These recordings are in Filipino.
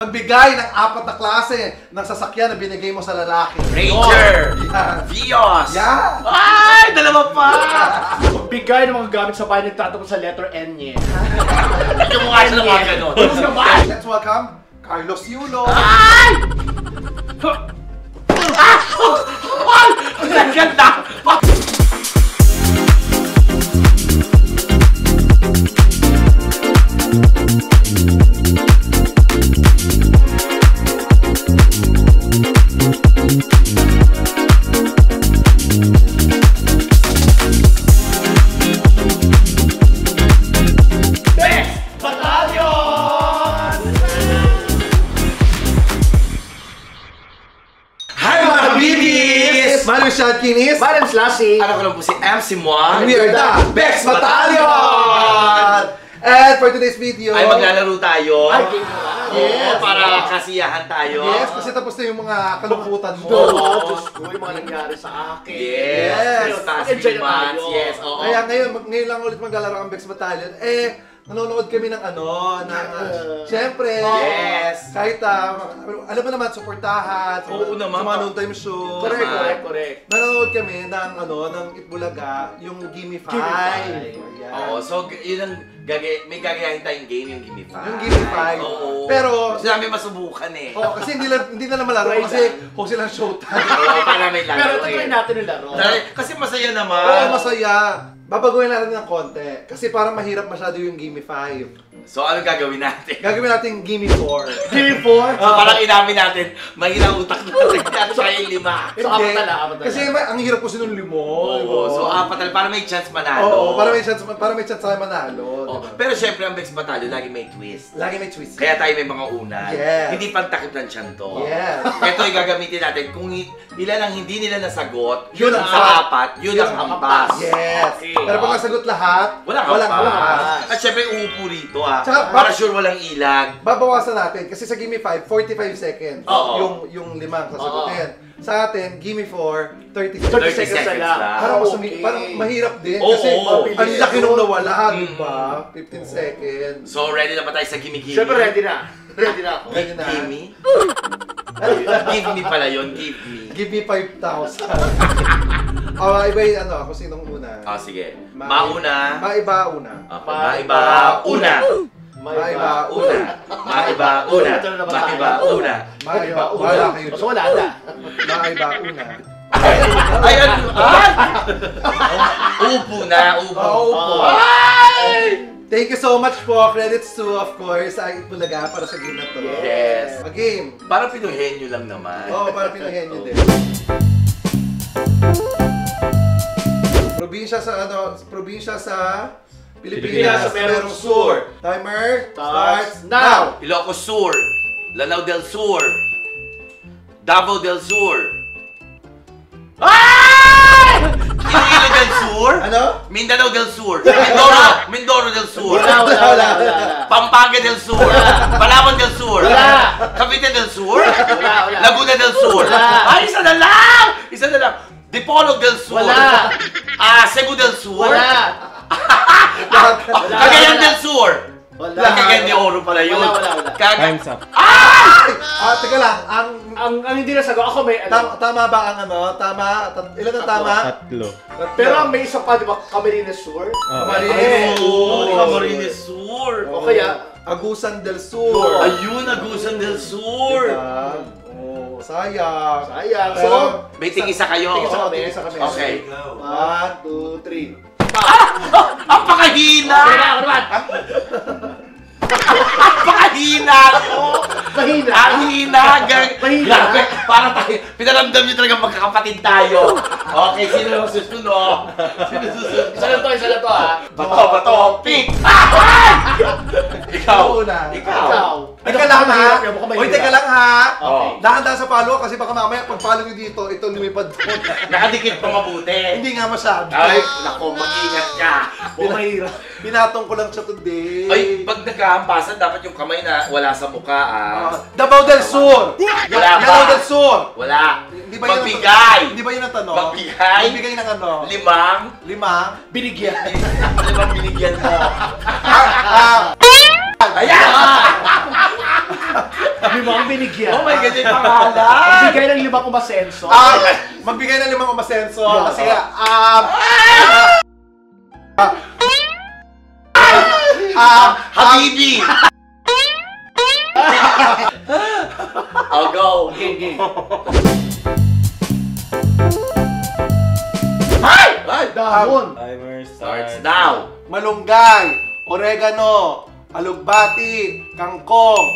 Nagbigay ng 4 na klase ng sasakyan na binigay mo sa lalaki. Ranger! Vios! Yeah! Ay! Dalawa pa! Magbigay ng mga gamit sa bahay nagtatapos sa letter N niya. Ito mo nga siya ng mga ganon. Let's welcome Carlos Yulo. Ay! Ay! Ang ganda! Sean Kinis. My name's Lassie. Ano ko lang po si MC Moan. And we are the Bex Battalion! And for today's video, ay maglalaro tayo. Ay, game na. Yes. Para kasiyahan tayo. Yes, kasi tapos na yung mga kalungkutan mo. Oo, Diyos ko, yung mga nangyari sa akin. Yes. Yes. Past Enjoy few na months. tayo. Yes, oo. Kaya ngayon lang ulit maglalaro ang Bex Battalion. Nanonood kami ng siyempre, Yes. kahit, alam mo naman, suportahan, Oo naman. sa mga noon time show. Correct. Nanonood kami ng, ng Itbulaga, yung Gimme 5. Gimme Oo, so yun ang may gagayahin tayong game, yung Gimme 5. Yung Gimme 5. Oo. Pero, gusto namin masubukan eh. oh, kasi hindi na malaro Try kasi kung silang showtime. Oo, para may laro Pero eh. try natin yung laro. Kasi masaya naman. Oo, masaya. Babaguhin natin ng konti. Kasi parang mahirap masyado yung Gimme 5. So, ano gagawin natin? Gagawin natin Gimme 4. Gimme 4? So, parang inamin natin, mahirap utak natin. Siya yung 5. So, apat na lang. Kasi ang hirap kasi nung 5. Oo, so 4 na para may chance manalo. Oo, para may chance tayo manalo. Oo, Diba? pero syempre ang Bex Battalion, lagi may twist. Lagi may twist. Kaya tayo may mga unan. Yes. Hindi pantakip ng tiyan to. Yes. Ito yung gagamitin natin. Kung ilan ang hindi nila nasagot, Yun ang sa apat, yun ang hampas. Yes. Okay. Pero pag nasagot lahat, walang hampas. At syempre uupo rito Tsaka, para sure walang ilag. Babawasan natin kasi sa Gimme 5, 45 seconds Oo. yung 5 sasagutin. Sa atin, Gimme 4, 30 30 seconds. seconds na lang. Parang mahirap din Oo, kasi oo. ang laki nung nawala, Mm. di ba? 15 seconds. So ready na ba tayo sa gimme-gimme? Siyempre, ready na. Ready na ako. Ready na. Gimme? Give me pala yun, give me. Give me 5,000. Iba ako sinong una? Oh, sige. Mauna. Maiba una. Okay, maiba una. Maiba Una. Maiba una. Maiba una. Maiba wala kayo. Mas wala na. Maiba una. Ayan! Ay! Upo na, upo. Upo. Ay! Thank you so much po. Credits to, of course, ay Itbulaga para sa game na to. Yes. A game. Parang pinuhenyo lang naman. Oo, para pinahenyo din. Probinsya sa Pilipinas, merong sur. Timer starts now. Ilocos Sur. Lanao del Sur. Davao del Sur. Ay! Iloilo del Sur. Ano? Mindanao del Sur. Mindoro del Sur. Wala. Pampanga del Sur. Palawan del Sur. Wala. Cavite del Sur. Wala. Laguna del Sur. Wala. Ay, isa na lang! Isa na lang. Dipolog del Sur. Wala. Cebu del Sur. Wala. Cagayan del Sur. Wala. Cagayan de Oro pala yun. Wala. Time's up. Teka lang. Ang hindi nasagot, ako may Tama ba ang ilan ang tama? 3. Pero ang may isa pa, di ba, Camarines Sur? Camarines Sur. Camarines Sur. O kaya, Agusan del Sur. Ayun, Agusan del Sur. Diba? Oh, sayang. So, May tig-isa kayo. Tigisa kami. Okay. 1, 2, 3. Ang pakahina! Pakahina ko! mahina. Ang hina! Mahina. Grabe, para tayo, pinaramdam nyo talaga magkakapatid tayo. Okay, sino yung susunod? Sino susunod? Isa na to ha. Bato, pick! Ikaw. Ikaw. Teka lang ha. Uy, teka lang ha. Okay. Dahan-dahan sa palo kasi baka mamaya pag follow nyo dito, ito lumipad doon. Nakadikit pa mabuti. Hindi nga masyado. Ay, naku, mag-ingat ka. Mahirap. Pinatong ko lang siya today. Ay, pag nagkahampasan, dapat yung kamay na wala sa mukha Davao del Sur! Wala pa. Davao del Sur! Wala. Hindi ba yun ang Magbigay. Hindi ba yun ang tanong? Magbigay. Magbigay ng ano? Limang. Binigyan. Limang binigyan mo. Ah, Ayan! Limang binigyan. Oh my God, yung pangalan! Bigay ng 5 umasenso. Magbigay ng 5 umasenso. Yeah. Kasi, Habibi! I'll go. Game. Ay! Dahon. Timer Starts now. malunggay, oregano, alugbati, kangkong.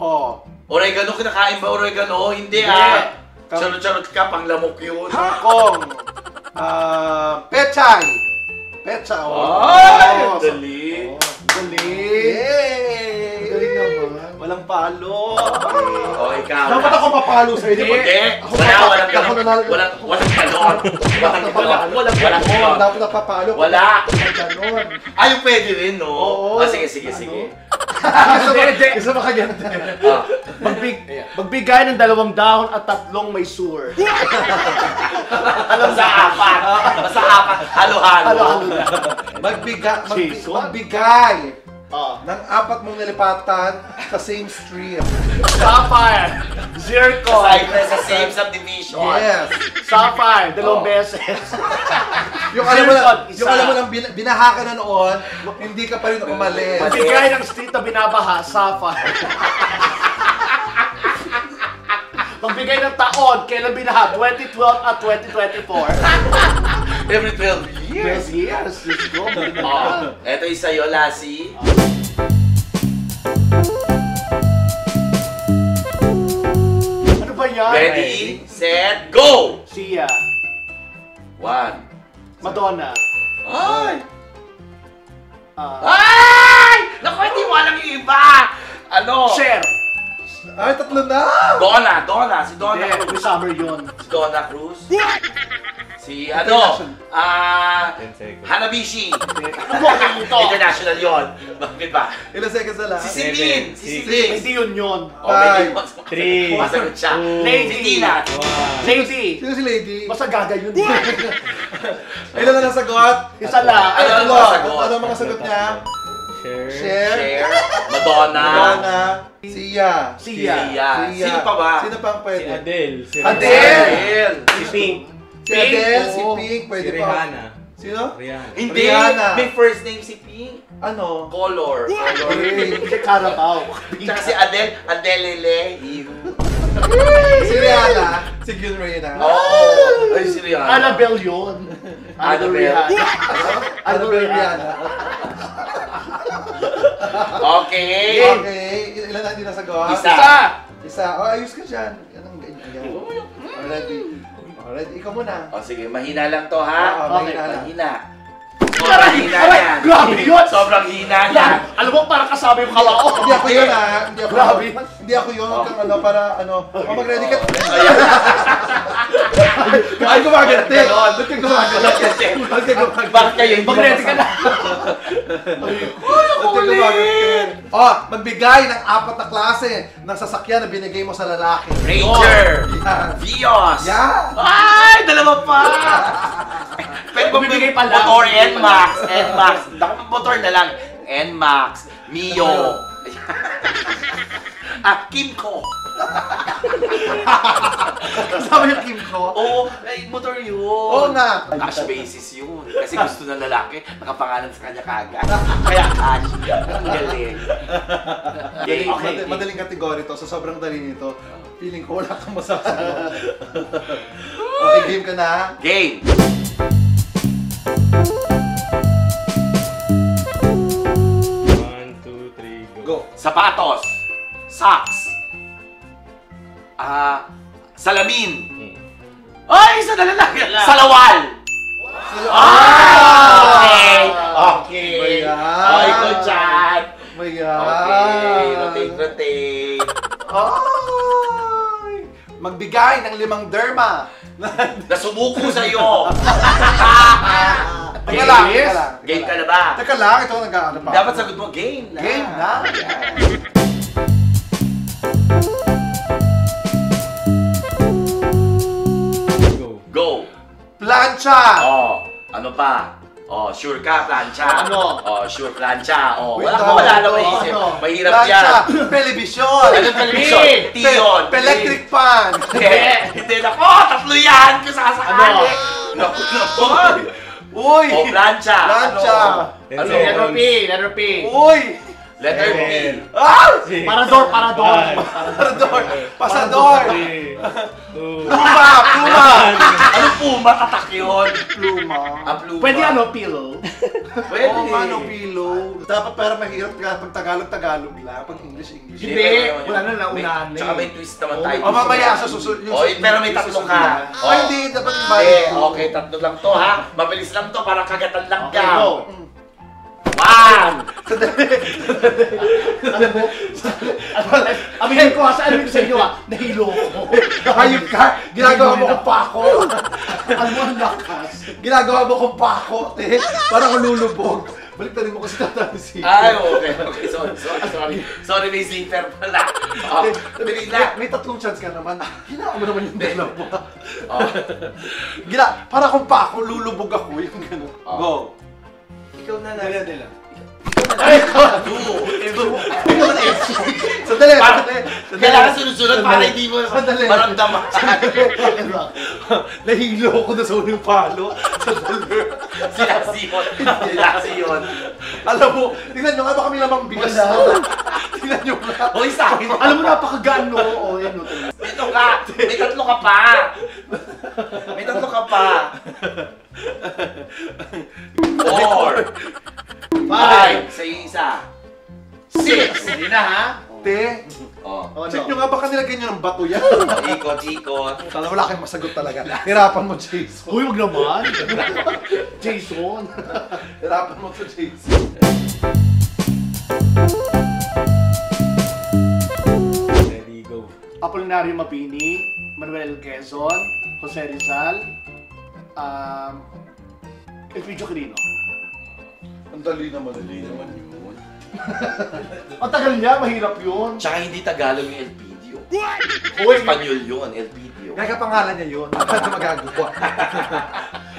Oh, Oregano, kinakain ba oregano? Hindi Hindi. Charot-charot ka, panglamok yun. kangkong. Pechay. Pecha. Ay! Ang dali. Galing. Yay! Galing naman. Walang palo. O, ikaw. Dapat ako papalo sa inyo. Hindi. Walang ganun. Walang palon. Walang palon. Dapat napapalo. Wala. Ganon. Ay, yung pwede rin, no? Oo. Sige. Gusto mo kanya? Magbigay ng 2 dahon at 3 may sewer. Alam sa apat. Basta apat. Halo-halo. Magbigay ng 4 mong nilipatan sa same stream. Sapphire. Zircon. Sa same subdivision. Yes. Sapphire. 2 Oh. beses. Yung alam mo lang, Isa. binaha ka na noon, hindi ka pa rin umalis. Magbigay ng street na binabaha. Sapphire. Magbigay ng taon. Kailan binaha? 2012 at 2024. Every 12 years. 12 years. Let's go. Ito yung sa'yo, Lassie. Ano ba yan? Ready, set, go! Sia. 1. Madonna. Ay! Ah, Ay! Naku, hindi mo alam yung iba! Ano? Cher. Ay, 3 na! Donna. Si Donna Hindi, Cruz. may summer yun. Si Donna Cruz. Si ano? 10 seconds. Hanabishi. Ano ba ito? International yon. Bakit ba? Ilang seconds na lang? Si Celine. Si Celine. Hindi yun yun. Oh, may 3, masagot siya. Lady. Si Tina. 1. Lady. Sino si Lady? Basta gaga yun. Ilan na nasagot? Isa lang. Ano ang mga sagot? Ano ang mga sagot niya? Share. Cher, Cher. Madonna. Madonna, Sia. Sia. Sino pa ba? Sino pa ang Si pwede? Adele. Si Adele! Adele. Si Pink. Si Adele, si Oo. Pink, Si pwede pa. Rihanna. Sino? Rihanna. Hindi. Rihanna. May first name si Pink. Ano? Color. Hindi Carabao. Tsaka si Adele. Adelele. Si Rihanna, si Gyun Reyna. Oh. Ay, si Rihanna. Annabelle yun. Annabelle. Annabelle Rihanna. Okay. Okay, ilan na hindi nasagot? Isa. Oh, ayos ka dyan. Yan ang ganyan. Already. Already, ikaw muna. O sige, mahina lang to ha. Oo, mahina lang. Mahina. Sobrang hina yan. Grabe yun! Sobrang hina yan. Alam mo, parang kasama yung kalao. Hindi ako yun ah. Hindi ako Grabe yun. yun. Hindi ako yun. Huwag kang ano, para ano. Mag-ready ka. Ayan. Ay, gumagante. Ganon. Ba't ka gumagante? Ba't ka gumagante? Bakit kayo hindi Mag-ready ka na. Ba't ka gumagante? Oh, magbigay ng 4 na klase ng sasakyan na binigay mo sa lalaki. Ranger. Yan. Vios. Yan. Ay, dalawa pa. Pwede ba Bibigay pa lang. motor NMAX. NMAX. Ako motor na lang. NMAX. Mio. Kimco. Kasama yung Kim ko. Oo, ay, motor yun. Oo nga. Cash basis yun. Kasi gusto ng lalaki, nakapangalan sa kanya kagad. Kaya cash. Ang galing. Okay. Madaling kategory to, so sobrang dali nito. Feeling ko wala kang masasagot. Okay, game ka na. Game. One, two, three, go. Go. Sapatos. Socks. Salamin. Ay, isa na lang. Salawal. Okay. Okay. Bayan. Okay, good chat. Mayan. Okay, rotate. Ay! Magbigay ng 5 derma. Nasumuko sa'yo. Teka lang, teka lang. Game ka na ba? Teka lang, ito nag-ano pa. Dapat sagot mo, game na. Game na. Go. Go. Plancha. Oh, ano pa? Oh, sure ka, plancha. Ano? Oh, sure, plancha. Oh, Uy, wala na ano? maisip. Ano? Mahirap Plancha, yan. television. Anong television? Tion. Electric fan. Hindi, nako, tatlo yan. Kung sasakali. Naku, naku. Uy! Oh, plancha. Plancha. Ano? Letter P, letter P. Uy! Letter B. Ah! Parador, parador. Pasador! Pasador! 3, 2, Pluma! Pluma! Ano puma? Tatak yun. Pluma. Ang pluma. Pwede ano, pillow? Pwede. Oo, ano, pillow. Dapat para mahirap ka pag Tagalog lang, pag English. Hindi, wala na, naunahan na Tsaka eh. may twist naman tayo. O mamaya sa susunod. Oh, pero may tatlo ka. Oh. Ay, hindi. Dapat invite. Okay, tatlo lang to ha. Mabilis lang to, parang kagatan lang Okay, ka. go. 1. Alam mo, aminin ko ha, alam ko sa inyo ha, nahilo ko. Hayop ka! Ginagawa mo kong pako! Alam mo, ang lakas. Ginagawa mo kong pako, te! Parang lulubog. Baliktarin mo kasi tatansi. Ay, okay. Sorry, may zipper pala. Oh, dali na. May tatlong chance ka naman. Ginawa mo naman yung dalawa. Oh. Para kung pako, lulubog ako. Yung gano'n. Oh. Go. Ikaw na Dali, lang. dali lang. Ay, Sandali, Para- sandali. Kailangan sunod-sunod para hindi mo Sandali. maramdaman. Nahilo ako na sa uling palo. Sandali. Sila Sion. Alam mo, tingnan nyo nga ba kami lamang bigas na? Tingnan nyo nga. Hoy, sa akin. Alam mo, napakagaan no? O, yan no. Ito ka. May tatlo ka pa. May tatlo ka pa. 4. 5. Sa isa. 6. Hindi na ha? Te, Oh. O, check nyo ano? nga ba kanilagay nyo ng bato yan? Ikot. Sana wala kayong masagot talaga. Hirapan mo, Jason. Uy, wag naman. Jason. Hirapan mo to, Jason. ready, go. Apolinario Mapini, Manuel Quezon, Jose Rizal, Elpidio Quirino. Ang dali naman. Dali naman yun. Ang tagal niya, mahirap yun. Tsaka hindi Tagalog yung Elpidio. Uy, Espanyol yun, Elpidio. Kaya pangalan niya yun. Ano magagawa?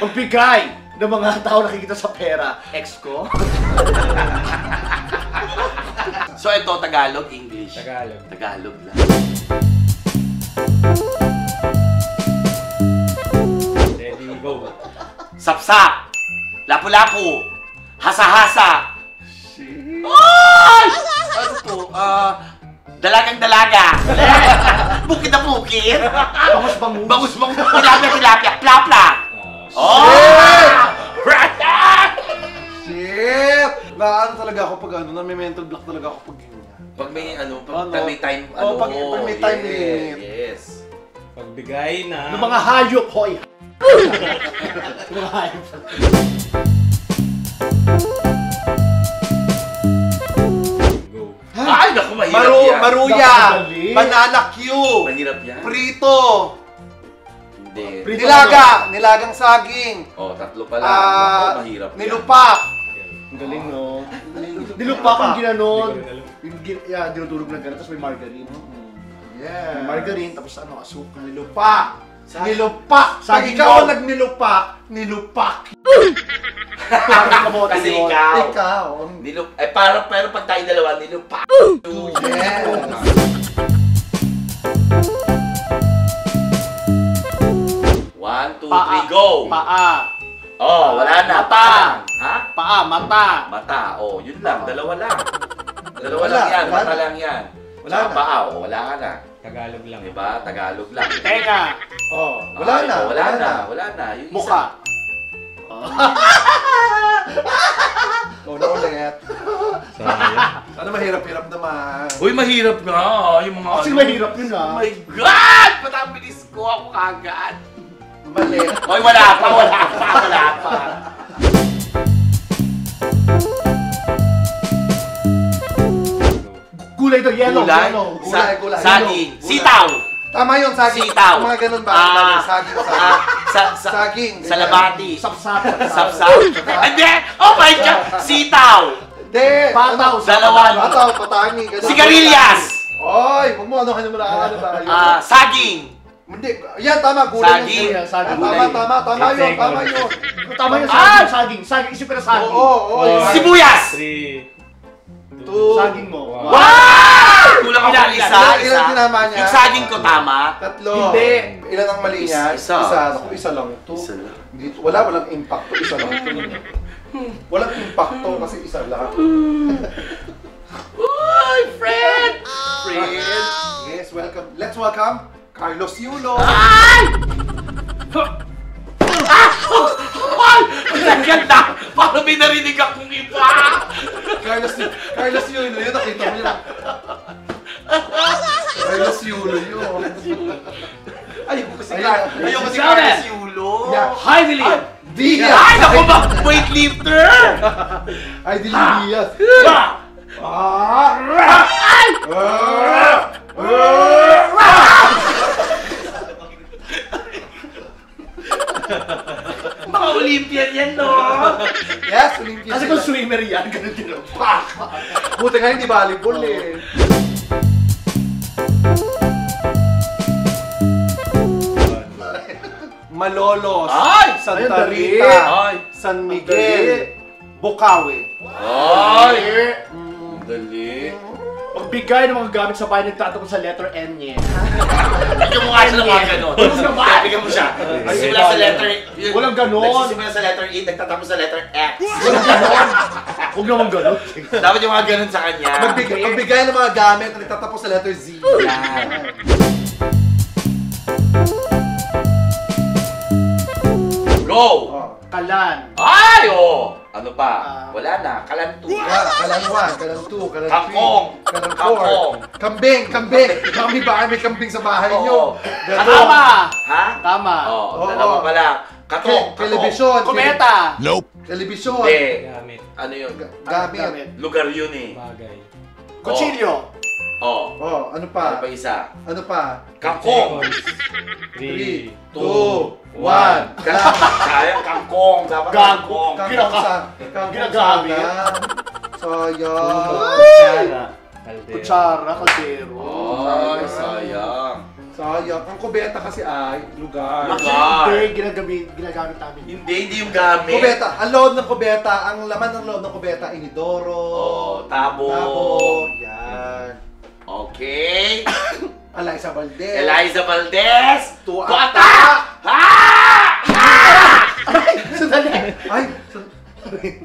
magbigay ng mga tao nakikita sa pera. Ex ko? So ito, Tagalog, English. Tagalog. Tagalog lang. Ready, go. Sapsap. Lapu-lapu. Hasa-hasa. Ay! Ano po? Dalagang-dalaga. Bukid na bukid. Bangus-bangus. Bangus-bangus. Tilapia-tilapia. Plapla. Oh! Shit! Naano talaga ako pag ano, na may mental block talaga ako pag ganyan. Pag may ano, Ano? pag may time, Oh, pag may time limit. Yes. Pagbigay na... Ng mga hayop, hoy. Ng mga hayop. Go. Ay, naku, mahirap yan. Maruya! Napakadali. Banana Q! Mahirap yan. Prito! Hindi. Prito. Nilaga! Nilagang saging! Oh, tatlo pa lang. Naku, mahirap yan. Nilupak! Ang galing, no? Nilupak ang ginanon. Hindi ko rin alam. Yung dinutulog na gano'n, tapos may margarine. May Yeah! margarine, tapos ano, asukal. Nilupak! Sa- Nilupak! Pag Saging ikaw daw. ang nagnilupak, nilupak! Kasi ikaw. Ikaw! Pero pag tayo dalawa, nilupak. Yes! 1, 2, Paa. 3, go! Paa. Oh, wala na. Mata. Paa. Ha? Paa, mata. Mata. Oh, yun lang. Dalawa lang. Dalawa Wala, lang yan. wala Mata na. lang yan. Wala Tsaka na. paa. Oh, wala ka na. Tagalog lang. Diba? Tagalog lang. Tenga. Oh, wala Ay, na! oh, wala na. Wala na. Yung isa. Mukha. Oh, na ulit. Sayang. Sana mahirap-hirap naman. Uy, mahirap nga. Yung mga Kasi mahirap yun, Oh ah. my God! Ba't ang bilis ko? Ako kagad. Mali. Hoy, wala pa. Wala pa. Gulay to, yellow, Gulay. yellow. Gulay. Saging. Gulay. Sitaw. Tama yun, saging. Sitaw. Mga ganun ba? Saging, Ah, saging. sa Saging. Salabati. Sapsap. Sapsap. Hindi! Oh my God! Sitaw! Hindi! Pataw. Dalawan. Pataw, patangi. ganun. Sigarilyas! Oy! Huwag mo ano, ano mo na ano tayo. Saging! Hindi, yan tama, gulay. Saging. yung- Saging. Tama yun. Tama yung Ah! saging. Saging, isipin na saging. Oo. Sibuyas! 3, Saging mo. Wow! Kulang ako ng isa. Ilan tinama niya? Yung saging ko tama. 3. Hindi. Ilan ang mali niya? Isa. Naku, isa lang to. Isa lang. Hindi, walang impact to, isa lang to. Walang impact to kasi isa lang. Uy, friend! Friend! Yes, welcome. Let's welcome Carlos Yulo. Ay! Ang ganda! Parang may narinig akong iba! Carlos Yulo yun, nakita mo yun. Carlos Yulo yun. Ayoko si Ayun. Carlos Yulo! Yeah. Hi, William! Diaz! Ay, naku ba? Weightlifter! Ay, Diaz! Mga Olympian yan, no? Yes, Olympian. Kasi kung swimmer yan, ganun din. Buti nga hindi volleyball eh. Malolos, Ay! Santa Ay, Rita, Ay! San Miguel, Bukawi. Ay! Dali. Pagbigay ng mga gamit sa bahay nagtatapos sa letter N niya. Bigyan mo nga siya ng mga ganon. Bigyan mo siya. Nagsisimula sa letter E. Walang ganon. Nagsisimula sa letter E, nagtatapos sa letter X. Huwag naman ganun. Dapat yung mga ganon sa kanya. Magbigay ng mga gamit na nagtatapos sa letter Z. Yan. Go! Oh. Kalan. Ay! Oh! Ano pa? Wala na. Kalantuan. Kalan 1, kalan 2, kalan 3, Kangkong. kalan 4. Kangkong. Kambing! Kami ba may kambing sa bahay Oo. nyo? Tama! Ha? Tama. Oo. Oo. Dalawa pa lang. Katong. Telebisyon. Kometa. Telebisyon. Hindi. gamit, Ano yun? Gamit. Lugar yun eh. bagay. Kutsilyo. Oo. Oh, ano Ano pa? pa isa? Ano pa? Kangkong. 3, 3, 2, 1. Sayang kangkong. Dapat kangkong. Ginagamit. Sayang. Kutsara, kaldero. Kutsara, kaldero. Ay, sayang. Sayang. Ang kubeta kasi ay lugar. Lugar. Hindi, ginagamit namin. Hindi yung gamit. Kubeta. Ang loob ng kubeta, ang laman ng loob ng kubeta, inidoro. Oo, tabo. Tabo. Yan. Okay. Eliza Valdez. Eliza Valdez. Tuata. Tuata! Ha! Sandali. Ay,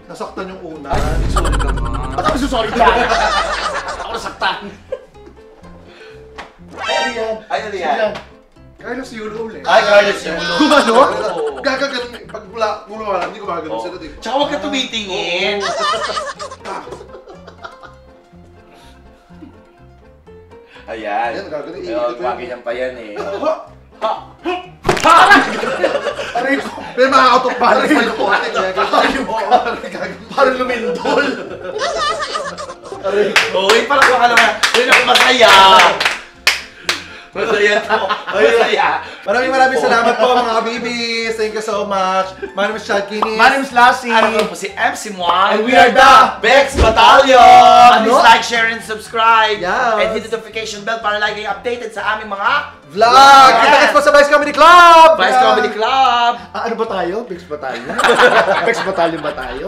nasaktan yung una. Sorry ka ma. Ba't ako susorry ka? Ako nasaktan. Ano yan? Ay, ano yan? Carlos Yulo ulit. Ay, Carlos Yulo. Gumano? Oo. Gagaganon. Pag mula, hindi ko magaganon Oo. sila dito. Tsaka huwag ka tumitingin. Ayan. Ayan, gagawin. Ayun, maganyan pa yan eh. Ha! Ha! Aray ko. Pero makakatok balance pa yung konti. Parang lumindol. Uy, parang baka naman. Uy, naku, masaya. Masaya to. Masaya. Maraming salamat po mga kabibis. Thank you so much. My name is Chad Kinis. My name is Lassie. Ano po si MC Moan. And we are the Bex Battalion! Ano? Please like, share, and subscribe. Yes. And hit the notification bell para lagi kayo updated sa aming mga Vlog! Yes. Kita-kits po sa Vice Comedy Club! Vice Comedy Club. Ano ba tayo? Bex Battalion? Bex Battalion ba tayo?